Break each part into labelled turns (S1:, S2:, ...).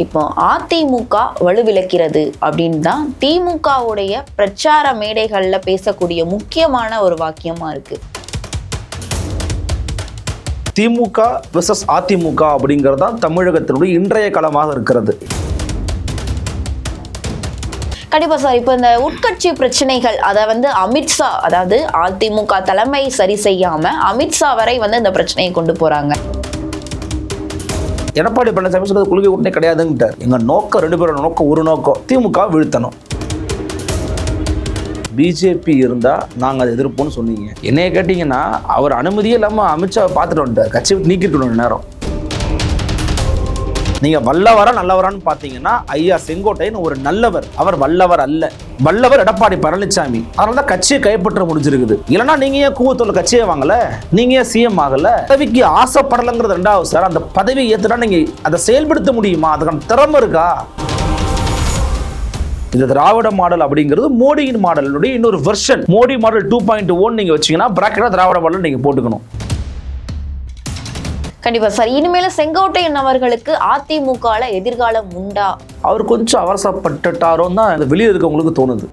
S1: இப்போ அதிமுக வலுவிழக்கிறது அப்படின்னு தான் திமுகவுடைய பிரச்சார மேடைகளில் பேசக்கூடிய முக்கியமான ஒரு வாக்கியமா இருக்கு.
S2: திமுக வெர்சஸ் அதிமுக அப்படிங்கிறது தான் தமிழகத்தினுடைய இன்றைய களமாக இருக்கிறது.
S1: கண்டிப்பா சார். இப்போ இந்த உட்கட்சி பிரச்சனைகள் அதை அமித்ஷா, அதாவது அதிமுக தலைமை சரி செய்யாம அமித்ஷா வரை இந்த பிரச்சனையை கொண்டு போறாங்க.
S2: எடப்பாடி பழனிசாமி சொல்றது கொள்கை கூட்டணி கிடையாதுங்கிட்டார். எங்க நோக்கம் ரெண்டு பேரோட நோக்கம் ஒரு நோக்கம், திமுக வீழ்த்தணும். பிஜேபி இருந்தா நாங்க அதை எதிர்ப்போம்னு சொன்னீங்க. என்னைய கேட்டீங்கன்னா அவர் அனுமதியே இல்லாம அமித்ஷா பார்த்துட்டு வந்துட்டார். கட்சி நீக்கிட்டு நேரம். நீங்க வல்லவரா நல்லவரான்னு பாத்தீங்கன்னா ஐயா செங்கோட்டையன் ஒரு நல்லவர். அவர் வல்லவர் அல்ல. வல்லவர் எடப்பாடி பழனிசாமி. அதனாலதான் கட்சியை கைப்பற்ற முடிஞ்சிருக்குது. இல்லைன்னா நீங்க ஏன் கூவத்தூர்ல கட்சியே வாங்கல, நீங்க ஏன் சிஎம் ஆகல? பதவிக்கு ஆசைப்படலங்கிறது ரெண்டாவது சார். அந்த பதவி ஏத்துட்டா நீங்க அதை செயல்படுத்த முடியுமா? அதுக்கான திறமை இருக்கா? இந்த திராவிட மாடல் அப்படிங்கிறது மோடியின் மாடலுடைய இன்னொரு வெர்ஷன். மோடி மாடல் 2.1 நீங்க வச்சீங்கன்னா பிராக்கெட்டா திராவிட மாடல் நீங்க போட்டுக்கணும்.
S1: கண்டிப்பா சார். இனிமேல செங்கோட்டையன் அவர்களுக்கு அதிமுகல எதிர்காலம் உண்டா?
S2: அவர் கொஞ்சம் அவசரப்பட்டுட்டாரோன்னு தான் வெளியே இருக்கவங்களுக்கு தோணுது.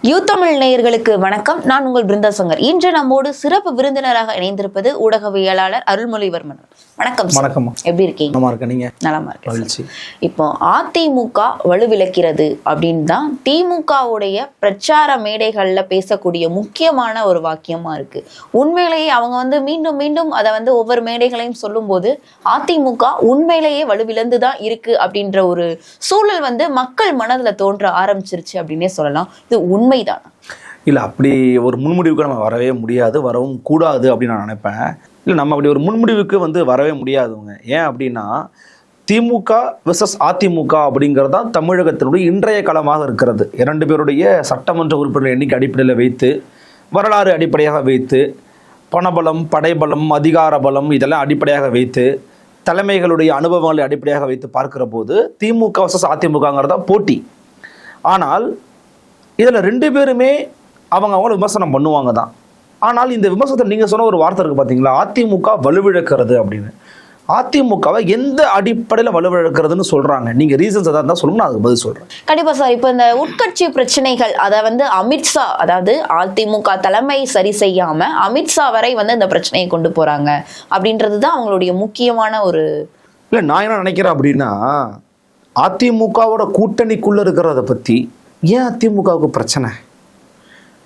S1: யூ தமிழ் நேயர்களுக்கு வணக்கம். நான் உங்கள் பிருந்தா சங்கர். இன்று நம்மோடு சிறப்பு விருந்தினராக இணைந்திருப்பது ஊடகவியலாளர் அருள்மொழிவர்மன். வணக்கம்.
S2: வணக்கம்.
S1: எப்படி இருக்கீங்க?
S2: நல்லா இருக்கேன். நீங்க?
S1: நலமா இருக்கு. இப்போ அதிமுக வலுவிழக்கிறது அப்படின்னு தான் திமுகவுடைய பிரச்சார மேடைகள்ல பேசக்கூடிய முக்கியமான ஒரு வாக்கியமா இருக்கு. உண்மையிலேயே அவங்க மீண்டும் மீண்டும் அதை ஒவ்வொரு மேடைகளையும் சொல்லும் போது அதிமுக உண்மையிலேயே வலுவிழந்துதான் இருக்கு அப்படின்ற ஒரு சூழல் மக்கள் மனதுல தோன்ற ஆரம்பிச்சிருச்சு அப்படின்னே சொல்லலாம். இது உண்மைதான்
S2: இல்லை? அப்படி ஒரு முன்முடிவுக்கு நம்ம வரவே முடியாது, வரவும் கூடாது அப்படின்னு நான் நினைப்பேன். இல்லை, நம்ம அப்படி ஒரு முன்முடிவுக்கு வரவே முடியாதுங்க. ஏன் அப்படின்னா திமுக வெர்சஸ் அதிமுக அப்படிங்கிறது தான் தமிழகத்தினுடைய இன்றைய களமாக இருக்கிறது. இரண்டு பேருடைய சட்டமன்ற உறுப்பினர் எண்ணிக்கை அடிப்படையில் வைத்து, வரலாறு அடிப்படையாக வைத்து, பணபலம், படைபலம், அதிகார பலம் இதெல்லாம் அடிப்படையாக வைத்து, தலைமைகளுடைய அனுபவங்களை அடிப்படையாக வைத்து பார்க்கிற போது திமுக வெர்சஸ் அதிமுகங்கிறது தான் போட்டி. ஆனால் இதில் ரெண்டு பேருமே அவங்கள விமர்சனம் பண்ணுவாங்க தான். ஆனால் இந்த விமர்சனத்தை நீங்கள் சொன்ன ஒரு வார்த்தை இருக்குது பார்த்தீங்களா, அதிமுக வலுவிழக்கிறது அப்படின்னு. அதிமுகவை எந்த அடிப்படையில் வலுவிழக்கிறதுன்னு சொல்கிறாங்க? நீங்கள் ரீசன்ஸ் எதாவது தான் சொல்லணும், நான் அதுக்கு பதில் சொல்கிறேன்.
S1: கண்டிப்பாக சார். இப்போ இந்த உட்கட்சி பிரச்சனைகள் அதை அமித்ஷா, அதாவது அதிமுக தலைமை சரி செய்யாமல் அமித்ஷா வரை இந்த பிரச்சனையை கொண்டு போகிறாங்க அப்படின்றது தான் அவங்களுடைய முக்கியமான ஒரு.
S2: இல்லை, நான் என்ன நினைக்கிறேன் அப்படின்னா, அதிமுகவோட கூட்டணிக்குள்ளே இருக்கிறத பற்றி ஏன் அதிமுகவுக்கு பிரச்சனை?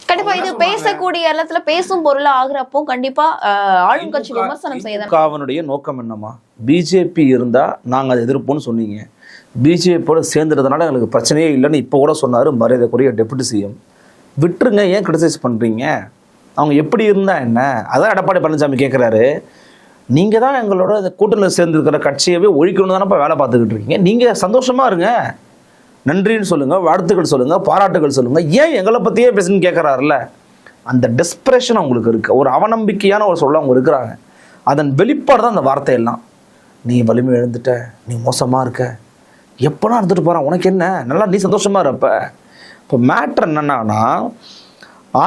S1: கண்டிப்பா இது பேசக்கூடிய இடத்துல பேசும் பொருளா ஆகுறப்போ கண்டிப்பா ஆளும் கட்சி விமர்சனம் செய்யணும்.
S2: திமுகவினுடைய நோக்கம் என்னமா? பிஜேபி இருந்தா நாங்க அதை எதிர்ப்போம்னு சொன்னீங்க. பிஜேபியோட சேர்ந்துறதுனால எங்களுக்கு பிரச்சனையே இல்லைன்னு இப்போ கூட சொன்னாரு மரியாதைக்குரிய டெபுட்டி சிஎம். விட்டுருங்க, ஏன் கிரிட்டிசைஸ் பண்றீங்க? அவங்க எப்படி இருந்தா என்ன? அதான் எடப்பாடி பழனிசாமி கேட்கிறாரு. நீங்க தான் எங்களோட இந்த கூட்டணியில் சேர்ந்துருக்கிற கட்சியவே ஒழிக்கணும் தானே வேலை பார்த்துக்கிட்டு இருக்கீங்க. நீங்க சந்தோஷமா இருங்க, நன்றின்னு சொல்லுங்க, வாழ்த்துக்கள் சொல்லுங்க, பாராட்டுகள் சொல்லுங்க, ஏன் எங்களை பத்தியே பேசுன்னு கேட்கறாருல. அந்த டெஸ்பரேஷன் அவங்களுக்கு இருக்கு, ஒரு அவநம்பிக்கையான ஒரு சொல்ல அவங்க இருக்கிறாங்க. அதன் வெளிப்பாடு தான் அந்த வார்த்தையெல்லாம். நீ வலிமை எழுந்துட்ட, நீ மோசமா இருக்க, எப்போலாம் இருந்துட்டு போறான், உனக்கு என்ன, நல்லா நீ சந்தோஷமா இருப்ப. இப்போ மேட்ரு என்னன்னா,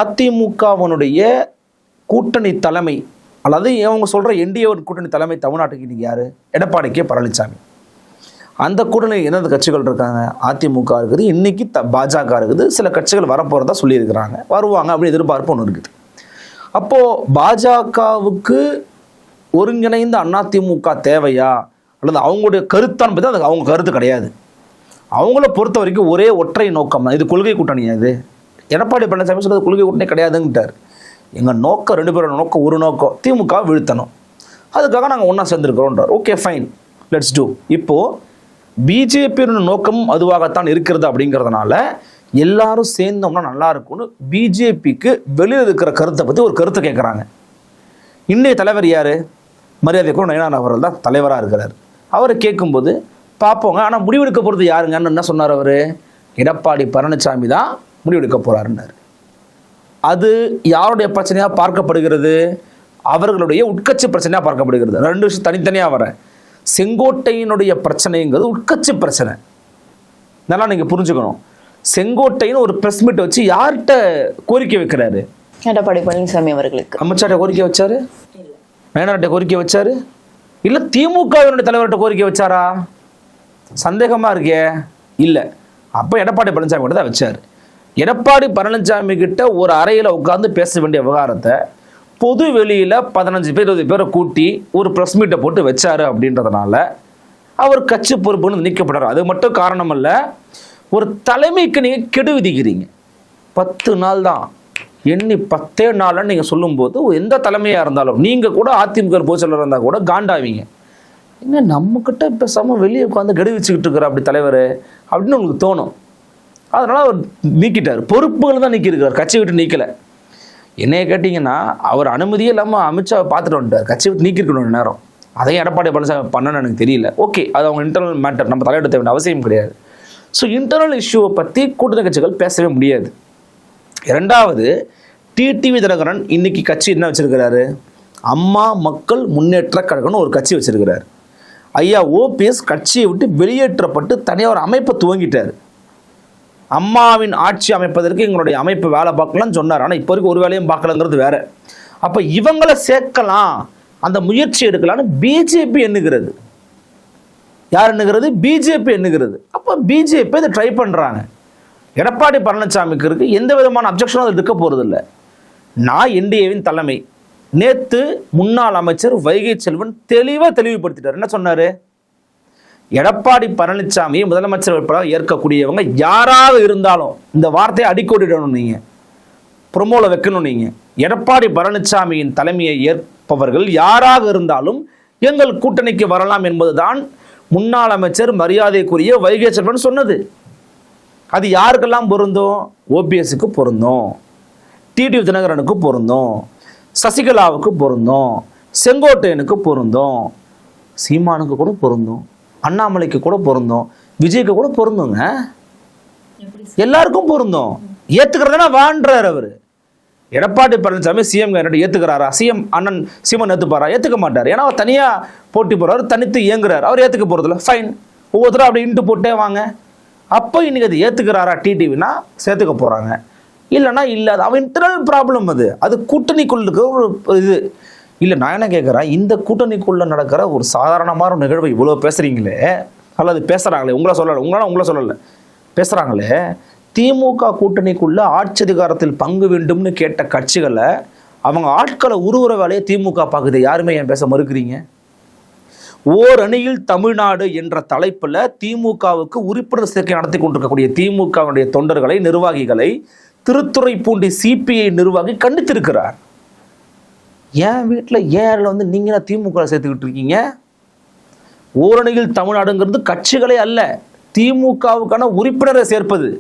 S2: அதிமுகவனுடைய கூட்டணி தலைமை, அல்லது அவங்க சொல்ற என்டிஏ கூட்டணி தலைமை தமிழ்நாட்டுக்கு இன்னைக்கு யாரு? எடப்பாடி பழனிசாமி. அந்த கூட்டணி எந்தெந்த கட்சிகள் இருக்காங்க? அதிமுக இருக்குது, இன்னைக்கு பாஜக இருக்குது, சில கட்சிகள் வரப்போறதா சொல்லியிருக்கிறாங்க, வருவாங்க அப்படி எதிர்பார்ப்பு ஒன்று இருக்குது. அப்போ பாஜகவுக்கு ஒருங்கிணைந்த அதிமுக தேவையா, அல்லது அவங்களுடைய கருத்தான்னு பார்த்தா அது அவங்க கருத்து கிடையாது. அவங்கள பொறுத்த வரைக்கும் ஒரே ஒற்றை நோக்கம் தான். இது கொள்கை கூட்டணியா? இது எடப்பாடி பழனிசாமி சொல்றது கொள்கை கூட்டணி கிடையாதுங்கிட்டார். எங்க நோக்கம் ரெண்டு பேரோட நோக்கம் ஒரு நோக்கம், திமுக வீழ்த்தணும். அதுக்காக நாங்கள் ஒன்றா சேர்ந்துருக்கிறோன்றார். Okay fine, let's do. இப்போ பிஜேபியோட நோக்கமும் அதுவாகத்தான் இருக்கிறது. அப்படிங்கிறதுனால எல்லாரும் சேர்ந்தோம்னா நல்லா இருக்கும்னு பிஜேபிக்கு வெளியில் இருக்கிற கருத்தை பற்றி ஒரு கருத்தை கேட்குறாங்க. இன்னைய தலைவர் யார்? மரியாதைக்குரிய நயனார் அவர்கள் தான் தலைவராக இருக்கிறார். அவரை கேட்கும்போது பார்ப்போங்க, ஆனால் முடிவெடுக்க போகிறது யாருங்கன்னு என்ன சொன்னார் அவர்? எடப்பாடி பழனிசாமி தான் முடிவெடுக்க போகிறாருன்னாரு. அது யாருடைய பிரச்சனையாக பார்க்கப்படுகிறது? அவர்களுடைய உட்கட்சி பிரச்சனையாக பார்க்கப்படுகிறது. ரெண்டு விஷயம் தனித்தனியாக வரேன். செங்கோட்டையினுடைய பிரச்சனைங்கிறது உட்கட்சி பிரச்சனை, நல்லா நீங்கள் புரிஞ்சுக்கணும். செங்கோட்டைன்னு ஒரு பிரஸ் மீட் வச்சு யார்கிட்ட கோரிக்கை வைக்கிறாரு?
S1: எடப்பாடி பழனிசாமி அவர்களுக்கு.
S2: அமைச்சர்கிட்ட கோரிக்கை வச்சாரு? மேனார்கிட்ட கோரிக்கை வச்சாரு? இல்ல திமுகவினுடைய தலைவர்கிட்ட கோரிக்கை வச்சாரா? சந்தேகமா இருக்கே. இல்ல, அப்ப எடப்பாடி பழனிசாமி கிட்ட தான் வச்சாரு. எடப்பாடி பழனிசாமி கிட்ட ஒரு அறையில உட்கார்ந்து பேச வேண்டிய விவகாரத்தை பொது வெளியில 15 பேர் 20 பேரை கூட்டி ஒரு பிரஸ் மீட்டை போட்டு வச்சாரு. அப்படின்றதுனால அவர் கட்சி பொறுப்புன்னு நீக்கப்படுறாரு. அது மட்டும் காரணம் அல்ல, ஒரு தலைமைக்கு நீங்க கெடு விதிக்கிறீங்க. 10 நாள் தான், எண்ணி 10 நாள்னு நீங்க சொல்லும்போது எந்த தலைமையா இருந்தாலும், நீங்க கூட அதிமுக பொதுச்செயலாளர் இருந்தா கூட காண்டாவீங்க. என்ன நம்ம கிட்ட பேசாம வெளியே உட்காந்து கெடு வச்சுக்கிட்டு இருக்கிற அப்படி தலைவர் அப்படின்னு உங்களுக்கு தோணும். அதனால அவர் நீக்கிட்டார், பொறுப்புகள் தான் நீக்கியிருக்கிறார், கட்சி விட்டு நீக்கல. என்னைய கேட்டீங்கன்னா அவர் அனுமதியே இல்லாமல் அமித்ஷா பார்த்துட்டு வந்துட்டார், கட்சி விட்டு நீக்கிருக்கணும் நேரம். அதையும் எடப்பாடி பழனிசாமி பண்ணணும்னு எனக்கு தெரியல. ஓகே, அது அவங்க இன்டர்னல் மேட்டர், நம்ம தலையிட தேவையான அவசியம் கிடையாது. ஸோ இன்டர்னல் இஷ்யூவை பற்றி கூட்டணி கட்சிகள் பேசவே முடியாது. இரண்டாவது, டிடிவி தினகரன் இன்னைக்கு கட்சி என்ன வச்சிருக்கிறாரு? அம்மா மக்கள் முன்னேற்ற கழகம்னு ஒரு கட்சி வச்சிருக்கிறார். ஐயா ஓபிஎஸ் கட்சியை விட்டு வெளியேற்றப்பட்டு தனியாக ஒரு அமைப்பை துவங்கிட்டார். அம்மாவின் ஆட்சி அமைப்பதற்கு எங்களுடைய அமைப்பு வேலை பார்க்கலாம்னு சொன்னார். ஆனால் இப்போ வரைக்கும் ஒரு வேலையும் பார்க்கலங்கிறது வேற. அப்போ இவங்களை சேர்க்கலாம், அந்த முயற்சி எடுக்கலான்னு பிஜேபி எண்ணுகிறது. யார் எண்ணுகிறது? பிஜேபி எண்ணுகிறது. அப்போ பிஜேபி இதை ட்ரை பண்ணுறாங்க. எடப்பாடி பழனிசாமிக்கு இருக்கு எந்த விதமான அப்ஜெக்ஷனும் அதில் இருக்க போகிறது இல்லை. நான் என்டிஏவின் தலைமை. நேற்று முன்னாள் அமைச்சர் வைகை செல்வன் தெளிவுபடுத்திட்டார். என்ன சொன்னார்? எடப்பாடி பழனிசாமியை முதலமைச்சர் வேட்பாளராக ஏற்கக்கூடியவங்க யாராக இருந்தாலும் இந்த வார்த்தையை அடிக்கோடிடணும், நீங்கள் ப்ரொமோல வைக்கணும். நீங்கள் எடப்பாடி பழனிசாமியின் தலைமையை ஏற்பவர்கள் யாராக இருந்தாலும் எங்கள் கூட்டணிக்கு வரலாம் என்பதுதான் முன்னாள் அமைச்சர் மரியாதைக்குரிய வைகை செல்வன் சொன்னது. அது யாருக்கெல்லாம் பொருந்தும்? ஓபிஎஸ்க்கு பொருந்தும், டிடிவி தினகரனுக்கு பொருந்தும், சசிகலாவுக்கு பொருந்தும், செங்கோட்டையனுக்கு பொருந்தும், சீமானுக்கு கூட பொருந்தும், அண்ணாமலைக்கு கூட பொருந்தும், விஜய்க்கு கூட பொருந்துங்க, எல்லாருக்கும் பொருந்தும். ஏத்துக்கிறதுனா வான்றார் அவர். எடப்பாடி பழனிசாமி சிஎம் ஏத்துக்கிறாரா? சிஎம் அண்ணன் சீமான் ஏத்துப்பாரா? ஏத்துக்க மாட்டார். ஏன்னா அவர் தனியா போட்டி போறாரு, தனித்து இயங்குறாரு, அவர் ஏத்துக்க போறதில்ல. ஃபைன், ஒவ்வொருத்தரும் அப்படி இன்ட்டு போட்டே வாங்க. அப்போ இன்னைக்கு அது ஏத்துக்கிறாரா டிடிவினா சேர்த்துக்க போறாங்க, இல்லைன்னா இல்லை. அவன் இன்டர்னல் ப்ராப்ளம், அது கூட்டணிக்குள்ள இருக்கிற ஒரு இது இல்லை. நான் என்ன கேட்குறேன், இந்த கூட்டணிக்குள்ள நடக்கிற ஒரு சாதாரணமான நிகழ்வை இவ்வளோ பேசுறீங்களே, அல்லது பேசுறாங்களே, உங்களை சொல்லலை, பேசுறாங்களே. திமுக கூட்டணிக்குள்ள ஆட்சி அதிகாரத்தில் பங்கு வேண்டும்னு கேட்ட கட்சிகளை அவங்க ஆட்களை உருவுற வேலையை திமுக பார்க்குது. யாருமே ஏன் பேச மறுக்கிறீங்க? ஓர் அணியில் தமிழ்நாடு என்ற தலைப்புல திமுகவுக்கு உறுப்பினர் சேர்க்கை நடத்தி கொண்டிருக்கக்கூடிய திமுகவுடைய தொண்டர்களை, நிர்வாகிகளை திருத்துறைப்பூண்டி சிபிஐ நிர்வாகி கண்டித்திருக்கிறார். என் வீட்டில் ஏன் வந்து நீங்க திமுக சேர்த்துக்கிட்டு இருக்கீங்க? ஓரணியில் தமிழ்நாடுங்கிறது கட்சிகளே அல்ல, திமுகவுக்கான உறுப்பினரை சேர்ப்பது.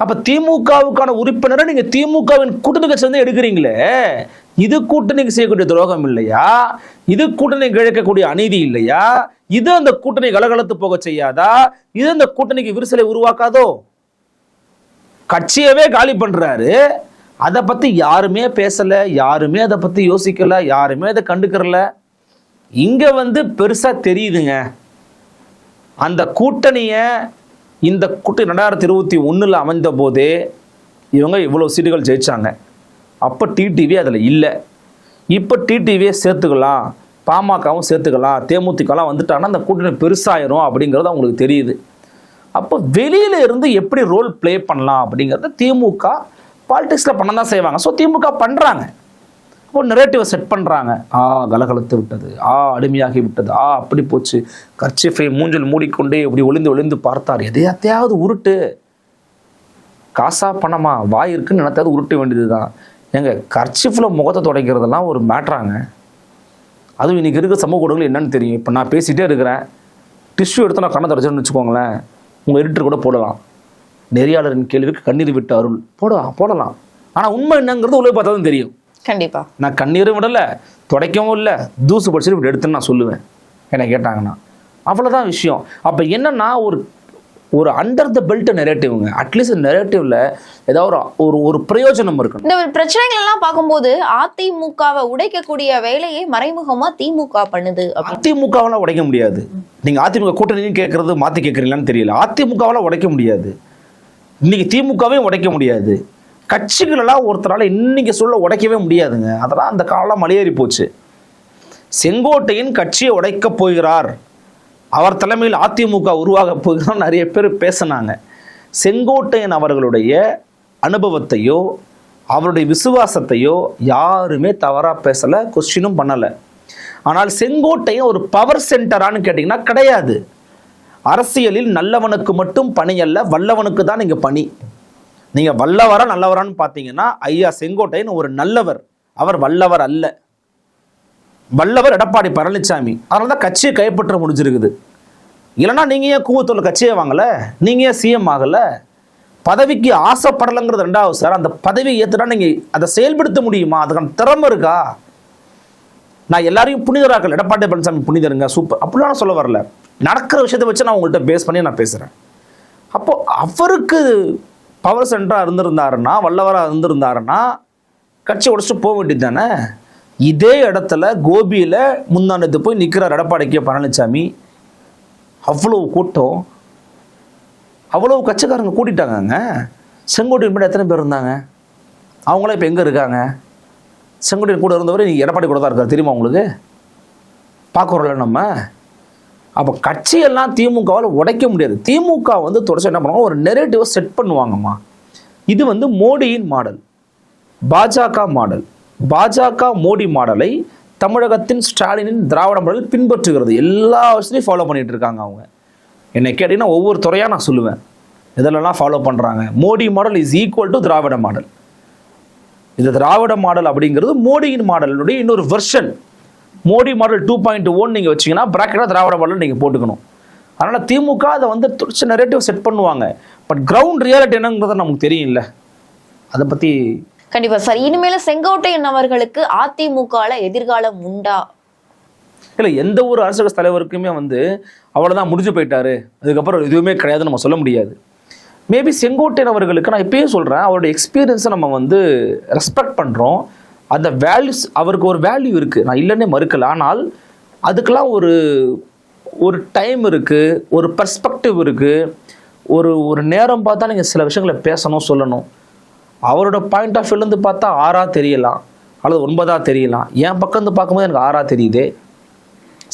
S2: அப்ப திமுகவுக்கான உறுப்பினரை நீங்க திமுகவின் கூட்டணி கட்சி வந்து எடுக்கிறீங்களே, இது கூட்டணிக்கு செய்யக்கூடிய துரோகம் இல்லையா? இது கூட்டணிக்கு இழக்கக்கூடிய அநீதி இல்லையா? இது அந்த கூட்டணி கலகலத்து போக செய்யாதா? இது அந்த கூட்டணிக்கு விரிசலை உருவாக்காதோ? கட்சியவே காலி பண்றாரு, அதை பத்தி யாருமே பேசல, யாருமே அதை பத்தி யோசிக்கல, யாருமே அதை கண்டுக்கிறல. இங்க வந்து பெருசா தெரியுதுங்க அந்த கூட்டணிய. இந்த கூட்டணி 2021 அமைந்த போதே இவங்க இவ்வளவு சீட்டுகள் ஜெயிச்சாங்க. அப்ப டிடிவி அதுல இல்லை. இப்ப டிடிவியை சேர்த்துக்கலாம், பாமகவும் சேர்த்துக்கலாம், தேமுதிகலாம் வந்துட்டாங்கன்னா அந்த கூட்டணி பெருசாயிரும் அப்படிங்கிறது அவங்களுக்கு தெரியுது. அப்போ வெளியில இருந்து எப்படி ரோல் பிளே பண்ணலாம் அப்படிங்கிறத திமுக பாலிடிக்ஸில் பண்ண தான் செய்வாங்க. ஸோ திமுக பண்ணுறாங்க. அப்போ நெரேட்டிவை செட் பண்ணுறாங்க. கலகலத்து விட்டது, அடிமையாகி விட்டது, அப்படி போச்சு, கர்ச்சிஃபை மூஞ்சில் மூடிக்கொண்டே இப்படி ஒளிந்து பார்த்தார். எதையாத்தையாவது உருட்டு, காசா பணமா வாய் இருக்குன்னு நினைத்தாவது உருட்ட வேண்டியது தான். எங்க கர்ச்சிஃபில் முகத்தை துடைக்கிறதெல்லாம் ஒரு மேட்ராங்க. அதுவும் இன்னைக்கு இருக்க சமூக ஊடகங்கள் என்னன்னு தெரியும். இப்போ நான் பேசிகிட்டே இருக்கிறேன், டிஷ்யூ எடுத்து நான் கண்ணை தொடச்சேன்னு வச்சுக்கோங்களேன், உங்கள் எடிட்டர் கூட போடலாம், நெறியாளரின் கேள்விக்கு கண்ணீர் விட்டு அருள் போடலாம். ஆனால் உண்மை என்னங்கிறது உள்ள பார்த்தா தான் தெரியும்.
S1: கண்டிப்பா
S2: நான் கண்ணீரும் விடல, துடைக்கவும் இல்லை, தூசு படிச்சுட்டு இப்படி எடுத்துன்னு நான் சொல்லுவேன் என்ன கேட்டாங்கன்னா. அவ்வளோதான் விஷயம். அப்போ என்னன்னா ஒரு அண்டர் த பெல்ட் நெரேட்டிவ்ங்க. அட்லீஸ்ட் நெரேட்டிவ்ல ஏதாவது ஒரு பிரயோஜனம் இருக்கணும்.
S1: இந்த பிரச்சனைகள் எல்லாம் பார்க்கும்போது அதிமுகவை உடைக்கக்கூடிய வேலையை மறைமுகமா திமுக பண்ணுது.
S2: அதிமுகவெல்லாம் உடைக்க முடியாது. நீங்க அதிமுக கூட்டணியும் கேட்கறது மாத்தி கேட்கறீங்களான்னு தெரியல. அதிமுகவெல்லாம் உடைக்க முடியாது. இன்னைக்கு திமுகவே உடைக்க முடியாது, கட்சிகளெல்லாம் ஒருத்தரால் இன்னைக்கு சொல்ல உடைக்கவே முடியாதுங்க. அதெல்லாம் அந்த காலம் மலையேறி போச்சு. செங்கோட்டையன் கட்சியை உடைக்க போகிறார், அவர் தலைமையில் அதிமுக உருவாக போகிறார் நிறைய பேர் பேசினாங்க. செங்கோட்டையன் அவர்களுடைய அனுபவத்தையோ அவருடைய விசுவாசத்தையோ யாருமே தவறாக பேசலை, கொஸ்டினும் பண்ணலை. ஆனால் செங்கோட்டையன் ஒரு பவர் சென்டரானு கேட்டிங்கன்னா கிடையாது. அரசியலில் நல்லவனுக்கு மட்டும் பணி அல்ல, வல்லவனுக்கு தான் நீங்கள் பணி. நீங்கள் வல்லவரா நல்லவரான்னு பார்த்தீங்கன்னா ஐயா செங்கோட்டையன் ஒரு நல்லவர், அவர் வல்லவர் அல்ல. வல்லவர் எடப்பாடி பழனிசாமி. அதனால தான் கட்சியை கைப்பற்ற முடிஞ்சிருக்குது. இல்லைன்னா நீங்கள் ஏன் கூவத்தூரில் கட்சியே வாங்கலை, நீங்கள் ஏன் சிஎம் ஆகலை? பதவிக்கு ஆசைப்படலைங்கிறது ரெண்டாவது சார். அந்த பதவியை ஏற்றுனா நீங்கள் அதை செயல்படுத்த முடியுமா? அதுக்கான திறமை இருக்கா? நான் எல்லாரையும் புனிதராக்கல, எடப்பாடி பழனிசாமி புனிதருங்க சூப்பர் அப்படிலாம் சொல்ல வரல. நடக்கிற விஷயத்தை வச்சு நான் உங்கள்கிட்ட பேஸ் பண்ணி நான் பேசுகிறேன். அப்போது அவருக்கு பவர் சென்டராக இருந்திருந்தாருன்னா, வல்லவராக இருந்திருந்தாருன்னா கட்சி உடச்சிட்டு போக வேண்டியது தானே. இதே இடத்துல கோபியில் முந்தானத்து போய் நிற்கிறார் எடப்பாடி கே பழனிசாமி. அவ்வளவு கூட்டம், அவ்வளவு கட்சிக்காரங்க கூட்டிட்டாங்க. செங்கோட்டையன் கூட எத்தனை பேர் இருந்தாங்க? அவங்களாம் இப்போ எங்கே இருக்காங்க? செங்கோட்டையன் கூட இருந்தவரை நீங்கள் எடப்பாடி கூட தான் இருக்கார், தெரியுமா உங்களுக்கு? பார்க்குறோம்ல நம்ம. அப்போ கட்சியெல்லாம் திமுகவால் உடைக்க முடியாது. திமுக வந்து தொடர்ச்சி என்ன பண்ணுவாங்க, ஒரு நெரேட்டிவை செட் பண்ணுவாங்கம்மா. இது வந்து மோடியின் மாடல், பாஜக மாடல். பாஜக மோடி மாடலை தமிழகத்தின் ஸ்டாலினின் திராவிட மாடல் பின்பற்றுகிறது. எல்லா விஷயத்தையும் ஃபாலோ பண்ணிட்டு இருக்காங்க அவங்க. என்னை கேட்டீங்கன்னா ஒவ்வொரு துறையாக நான் சொல்லுவேன் இதெல்லாம் ஃபாலோ பண்ணுறாங்க. Modi model is equal to Dravida model. இந்த திராவிட மாடல் அப்படிங்கிறது மோடியின் மாடலுடைய இன்னொரு வெர்ஷன். மோடி மாடல் 2.1 நீங்கள் வச்சிங்கன்னா பிராக்கெட்டாக திராவிட மாடல் நீங்கள் போட்டுக்கணும். அதனால் திமுக அதை வந்து தொடர்ச்சி நெரேட்டிவ் செட் பண்ணுவாங்க. பட் கிரவுண்ட் ரியாலிட்டி என்னங்கிறது நமக்கு தெரியும்ல, அதை பற்றி.
S1: கண்டிப்பா சார். இனிமேல செங்கோட்டையன் அவர்களுக்கு அதிமுகல எதிர்காலம் உண்டா?
S2: இல்லை, எந்த ஒரு அரசியல் தலைவருக்குமே வந்து அவ்வளோதான் முடிஞ்சு போயிட்டாரு, அதுக்கப்புறம் எதுவுமே கிடையாதுன்னு நம்ம சொல்ல முடியாது. மேபி செங்கோட்டையன் அவர்களுக்கு நான் இப்பயும் சொல்கிறேன், அவருடைய எக்ஸ்பீரியன்ஸை நம்ம வந்து ரெஸ்பெக்ட் பண்ணுறோம். அந்த வேல்யூஸ், அவருக்கு ஒரு வேல்யூ இருக்குது, நான் இல்லைன்னே மறுக்கல. ஆனால் அதுக்கெல்லாம் ஒரு டைம் இருக்குது, ஒரு பெர்ஸ்பெக்டிவ் இருக்குது, ஒரு நேரம் பார்த்தா நீங்கள் சில விஷயங்களை பேசணும், சொல்லணும். அவரோட பாயிண்ட் ஆஃப் வியூலேருந்து பார்த்தா 6 தெரியலாம் அல்லது 9 தெரியலாம். என் பக்கம் இருந்து பார்க்கும்போது எனக்கு 6 தெரியுதே.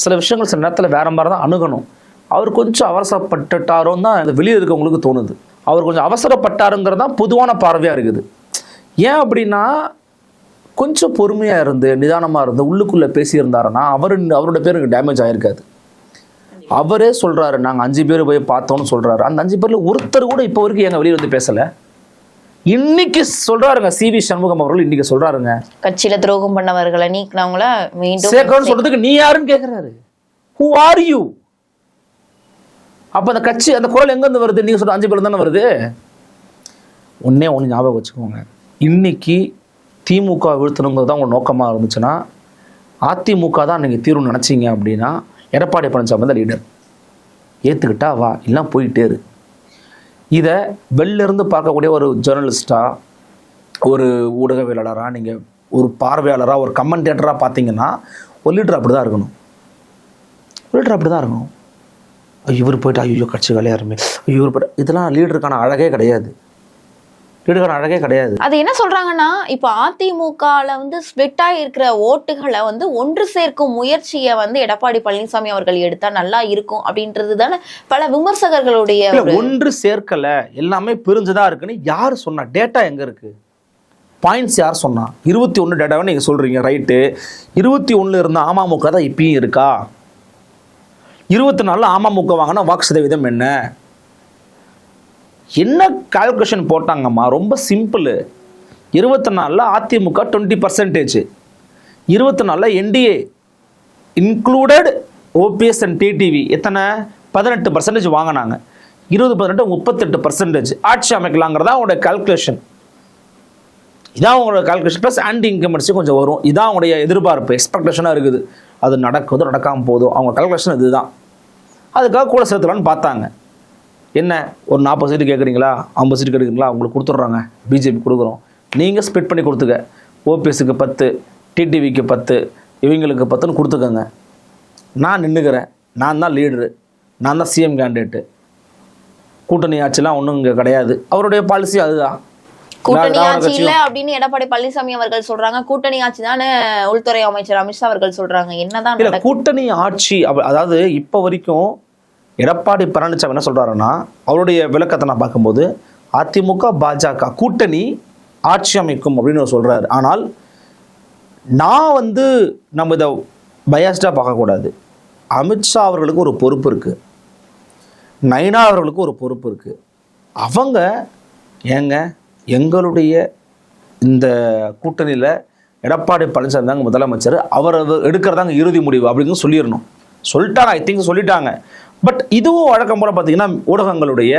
S2: சில விஷயங்கள் சில நேரத்தில் வேற மாதிரி தான் அணுகணும். அவர் கொஞ்சம் அவசரப்பட்டுட்டாரோன்னு தான் அந்த வெளியே இருக்கவங்களுக்கு தோணுது. அவர் கொஞ்சம் அவசரப்பட்டாருங்கிறது தான் பொதுவான பார்வையாக இருக்குது. ஏன் அப்படின்னா, கொஞ்சம் பொறுமையாக இருந்து நிதானமாக இருந்து உள்ளுக்குள்ளே பேசியிருந்தாருன்னா அவரோட பேருக்கு டேமேஜ் ஆகிருக்காது. அவரே சொல்கிறாரு, நாங்கள் 5 பேர் போய் பார்த்தோன்னு சொல்கிறாரு. அந்த 5 பேரில் ஒருத்தர் கூட இப்போ வரைக்கும் எங்கள் வெளியே வந்து பேசலை. இன்னைக்கு சொல்றாருங்க சிவி சண்முகம் அவர்கள், இன்னைக்கு சொல்றாருங்க
S1: கட்சியில துரோகம் பண்ணவர்களை நீக்கினவங்கள மீண்டும்
S2: சேர்க்கணும்னு சொல்றதுக்கு நீ யாருன்னு கேட்கிறாரு. Who are you? அப்ப அந்த கட்சி, அந்த குரல் எங்க இருந்து வருது? நீங்க சொல்ற 5 பேர் தானே வருது. ஒன்னே ஒன்று ஞாபகம் வச்சுக்கோங்க, இன்னைக்கு திமுக வீழ்த்தணுங்கிறது தான் உங்க நோக்கமா இருந்துச்சுன்னா, அதிமுக தான் நீங்க தீர்வு நினைச்சீங்க அப்படின்னா, எடப்பாடி பழனிசாமி தான் லீடர். ஏத்துக்கிட்டா வா, இல்லை போயிட்டே இரு. இதை வெளிலிருந்து பார்க்கக்கூடிய ஒரு ஜேர்னலிஸ்டாக, ஒரு ஊடகவியலாளராக, நீங்கள் ஒரு பார்வையாளராக, ஒரு கமெண்டேட்டராக பார்த்தீங்கன்னா ஒரு லீடர் அப்படி தான் இருக்கணும். லீடர் அப்படி தான் இருக்கணும். இவர் போய்ட்டு ஐயோ கட்சி கலையாருமே, இவர் போய்ட்டு, இதெல்லாம் லீடருக்கான அழகே கிடையாது. லீடருக்கான அழகே கிடையாது.
S1: அது என்ன சொல்றாங்கன்னா, இப்போ அதிமுகவில் வந்து ஸ்பிளிட் இருக்கிற ஓட்டுகளை வந்து ஒன்று சேர்க்கும் முயற்சியை வந்து எடப்பாடி பழனிசாமி அவர்கள் எடுத்தா நல்லா இருக்கும் அப்படின்றது தானே பல விமர்சகர்களுடைய.
S2: ஒன்று சேர்க்கல, எல்லாமே பிரிஞ்சுதான் இருக்குன்னு யார் சொன்னா? டேட்டா எங்க இருக்கு? பாயிண்ட்ஸ் யார் சொன்னா? 21 டேட்டாவை நீங்க சொல்றீங்க, ரைட்டு. 21 இருந்த அமமுக தான் இப்பயும் இருக்கா? 24 அமமுக வாங்கினா வாக்கு சதவீதம் என்ன கால்குலேஷன் போட்டாங்கம்மா? ரொம்ப simple. 24 AIADMK 20%, 24 NDA included OPS and TTV எத்தனை? 18% வாங்கினாங்க. 20% 38% ஆட்சி அமைக்கலாங்கிறதா அவங்களுடைய கால்குலேஷன். இதான் அவங்களோட கால்குலேஷன். ப்ளஸ் ஆன்டி இன்கம்பன்சி கொஞ்சம் வரும். இதான் அவங்களுடைய எதிர்பார்ப்பு, எக்ஸ்பெக்டேஷனாக இருக்குது. அது நடக்குதோ நடக்காமல் போதும், அவங்க கால்குலேஷன் இதுதான். அதுக்காக கூட சேர்த்துலான்னு பார்த்தாங்க. என்ன, ஒரு 40 சீட்டு கேட்குறீங்களா, 50 சீட்டு கேட்குறீங்களா, உங்களுக்கு கொடுத்துட்றாங்க, பிஜேபி கொடுக்குறோம், நீங்கள் ஸ்ப்ளிட் பண்ணி கொடுத்துக்க. ஓபிஎஸ்க்கு 10, டிடிவிக்கு 10, இவங்களுக்கு 10ன்னு கொடுத்துக்கோங்க. நான் நின்றுக்கிறேன், நான் தான் லீடரு, நான் தான் சிஎம் கேண்டிடேட்டு. கூட்டணி ஆட்சிலாம் ஒன்றும் இங்கே கிடையாது. அவருடைய பாலிசி அதுதான்.
S1: கூட்டணி ஆட்சி இல்ல அப்படின்னு எடப்பாடி பழனிசாமி அவர்கள் சொல்றாங்க. கூட்டணி ஆட்சி தானே உள்துறை அமைச்சர் அமித்ஷா அவர்கள் சொல்றாங்க. என்னதான்
S2: இல்ல கூட்டணி ஆட்சி அதாவது இப்போ வரைக்கும் எடப்பாடி பழனிசாமி என்ன சொல்றாருன்னா, அவருடைய விளக்கத்தை நான் பார்க்கும்போது அதிமுக பாஜக கூட்டணி ஆட்சி அமைக்கும் அப்படின்னு அவர் சொல்றாரு. ஆனால் நான் வந்து நம்ம இதை பயாஸ்டாக பார்க்கக்கூடாது. அமித்ஷா அவர்களுக்கு ஒரு பொறுப்பு இருக்குது, நைனா அவர்களுக்கு ஒரு பொறுப்பு இருக்குது. அவங்க ஏங்க எங்களுடைய இந்த கூட்டணியில் எடப்பாடி பழனிசாமி தாங்க முதலமைச்சர், அவர் எடுக்கிறதாங்க இறுதி முடிவு அப்படின்னு சொல்லிடணும். சொல்லிட்டாங்க, ஐ திங்க் சொல்லிட்டாங்க. பட் இதுவும் வழக்கம் போல் பார்த்தீங்கன்னா ஊடகங்களுடைய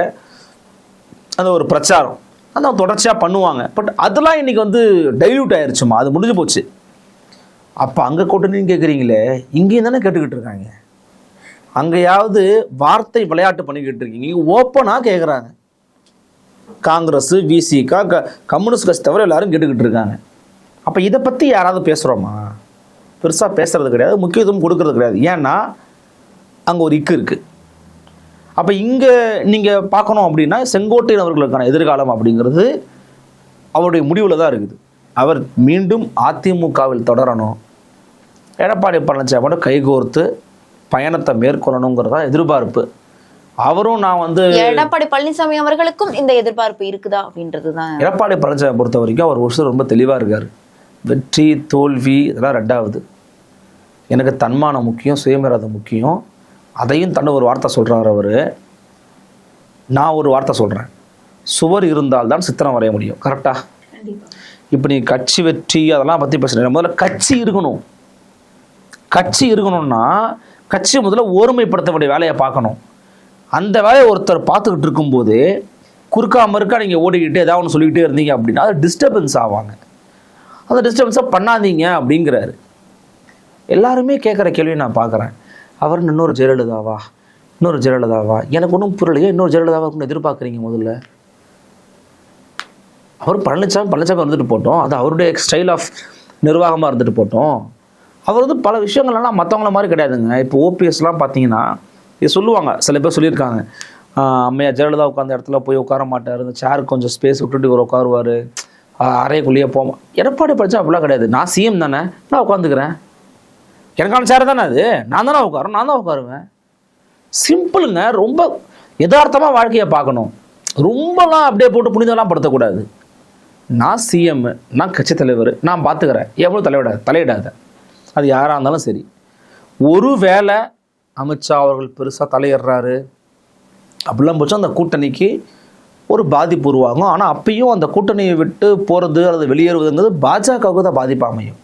S2: அந்த ஒரு பிரச்சாரம் அந்த தொடர்ச்சியாக பண்ணுவாங்க. பட் அதெல்லாம் இன்றைக்கி வந்து டைல்யூட் ஆயிடுச்சுமா, அது முடிஞ்சு போச்சு. அப்போ அங்கே கூட்டணின்னு கேட்குறீங்களே, இங்கேயும் தானே கேட்டுக்கிட்டு இருக்காங்க. அங்கேயாவது வார்த்தை விளையாட்டு பண்ணிக்கிட்டு இருக்கீங்க, ஓப்பனாக கேட்குறாங்க. காங்கிரஸ், விசிகா, கம்யூனிஸ்ட் கட்சி தவிர எல்லாரும் கேட்டுக்கிட்டு இருக்காங்க. அப்போ இதை பற்றி யாராவது பேசுகிறோமா? பெருசாக பேசுறது கிடையாது, முக்கியத்துவம் கொடுக்கறது கிடையாது. ஏன்னா அங்கே ஒரு இக்கு இருக்குது. அப்போ இங்கே நீங்கள் பார்க்கணும் அப்படின்னா செங்கோட்டையன் அவர்களுக்கான எதிர்காலம் அப்படிங்கிறது அவருடைய முடிவில் தான் இருக்குது. அவர் மீண்டும் அதிமுகவில் தொடரணும், எடப்பாடி பழனிசாமியோட கைகோர்த்து பயணத்தை மேற்கொள்ளணுங்கிறதா எதிர்பார்ப்பு. அவரும் நான் வந்து
S1: எடப்பாடி பழனிசாமி அவர்களுக்கும் இந்த எதிர்பார்ப்பு இருக்குதா அப்படின்றது தான்.
S2: எடப்பாடி பழனிசாமி பொறுத்த வரைக்கும் அவர் ஒரு சிலர் ரொம்ப தெளிவாக இருக்கார். வெற்றி தோல்வி இதெல்லாம் ரெண்டாவது, எனக்கு தன்மானம் முக்கியம், சுயமரியாதை முக்கியம். அதையும் தன்னை ஒரு வார்த்தை சொல்கிறார் அவர். நான் ஒரு வார்த்தை சொல்கிறேன், சுவர் இருந்தால்தான் சித்திரம் வரைய முடியும். கரெக்டா? இப்போ நீ கட்சி வெற்றி அதெல்லாம் பற்றி பேசுகிறேன். முதல்ல கட்சி இருக்கணும். கட்சி இருக்கணும்னா கட்சி முதல்ல ஒருமைப்படுத்த வேண்டிய வேலையை பார்க்கணும். அந்த வேலையை ஒருத்தர் பார்த்துக்கிட்டு இருக்கும்போது குறுக்கா மறுக்கா நீங்கள் ஓடிக்கிட்டு ஏதாவது ஒன்று சொல்லிக்கிட்டே இருந்தீங்க அப்படின்னா அது டிஸ்டர்பன்ஸ் ஆவாங்க. அந்த டிஸ்டர்பன்ஸை பண்ணாதீங்க அப்படிங்கிறாரு. எல்லாருமே கேட்குற கேள்வியை நான் பார்க்குறேன், அவர் இன்னொரு ஜெயலலிதாவா, இன்னொரு ஜெயலலிதாவா? எனக்கு ஒன்றும் புரியலையே, இன்னொரு ஜெயலலிதாவா எதிர்பார்க்குறீங்க? முதல்ல அவர் பழனிசாமி வந்துட்டு போட்டோம், அது அவருடைய ஸ்டைல் ஆஃப் நிர்வாகமாக இருந்துட்டு போட்டோம். அவர் வந்து பல விஷயங்கள்லாம் மற்றவங்கள மாதிரி கிடையாதுங்க. இப்போ ஓபிஎஸ்லாம் பார்த்தீங்கன்னா இது சொல்லுவாங்க, சில பேர் சொல்லியிருக்காங்க, அம்மையா ஜெயலலிதா உட்காந்த இடத்துல போய் உட்கார மாட்டார், இந்த சேர் கொஞ்சம் ஸ்பேஸ் விட்டுட்டு இவர் உட்காருவார், அறைக்குள்ளேயே போவோம். எடப்பாடி பழனிசாமி அப்படிலாம் கிடையாது. நான் சிஎம் தானே, நான் உட்காந்துக்கிறேன், எனக்கான சேர் தானே அது, நான் தானே உட்காரேன், நான் தான் உட்காருவேன். சிம்பிளுங்க. ரொம்ப யதார்த்தமாக வாழ்க்கையை பார்க்கணும். ரொம்பலாம் அப்படியே போட்டு புனிதெல்லாம் படுத்தக்கூடாது. நான் சிஎம், நான் கட்சி தலைவர், நான் பார்த்துக்கிறேன், எவ்வளோ தலையிடாத. அது யாராக இருந்தாலும் சரி. ஒரு வேளை அமித்ஷா அவர்கள் பெருசாக தலையிடுறாரு அப்படிலாம் போச்சு, அந்த கூட்டணிக்கு ஒரு பாதிப்பு உருவாகும். ஆனால் அப்பயும் அந்த கூட்டணியை விட்டு போகிறது அல்லது வெளியேறுவதுங்கிறது பாஜகவுக்கு தான் பாதிப்பு அமையும்.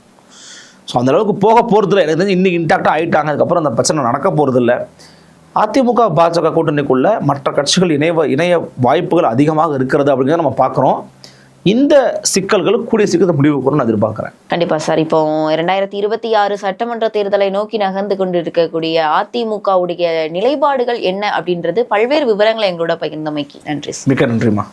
S2: ஸோ அந்தளவுக்கு போக போகிறதில்ல. எனக்கு தெரிஞ்சு இன்றைக்கி இன்டாக்டாக ஆகிட்டாங்க, அதுக்கப்புறம் அந்த பிரச்சனை நடக்க போகிறதில்ல. அதிமுக பாஜக கூட்டணிக்குள்ளே மற்ற கட்சிகள் இணைய வாய்ப்புகள் அதிகமாக இருக்கிறது அப்படிங்கிறத நம்ம பார்க்குறோம். இந்த சிக்கல்கள் கூடிய சீக்கிரம் முடிவு கூட நான் எதிர்பார்க்கிறேன்.
S1: கண்டிப்பா சார். இப்போ 2026 சட்டமன்ற தேர்தலை நோக்கி நகர்ந்து கொண்டிருக்கக்கூடிய அதிமுகவுடைய நிலைப்பாடுகள் என்ன அப்படின்றது பல்வேறு விவரங்களை எங்களோட பகிர்ந்தமைக்கு நன்றி.
S2: மிக்க நன்றிமா.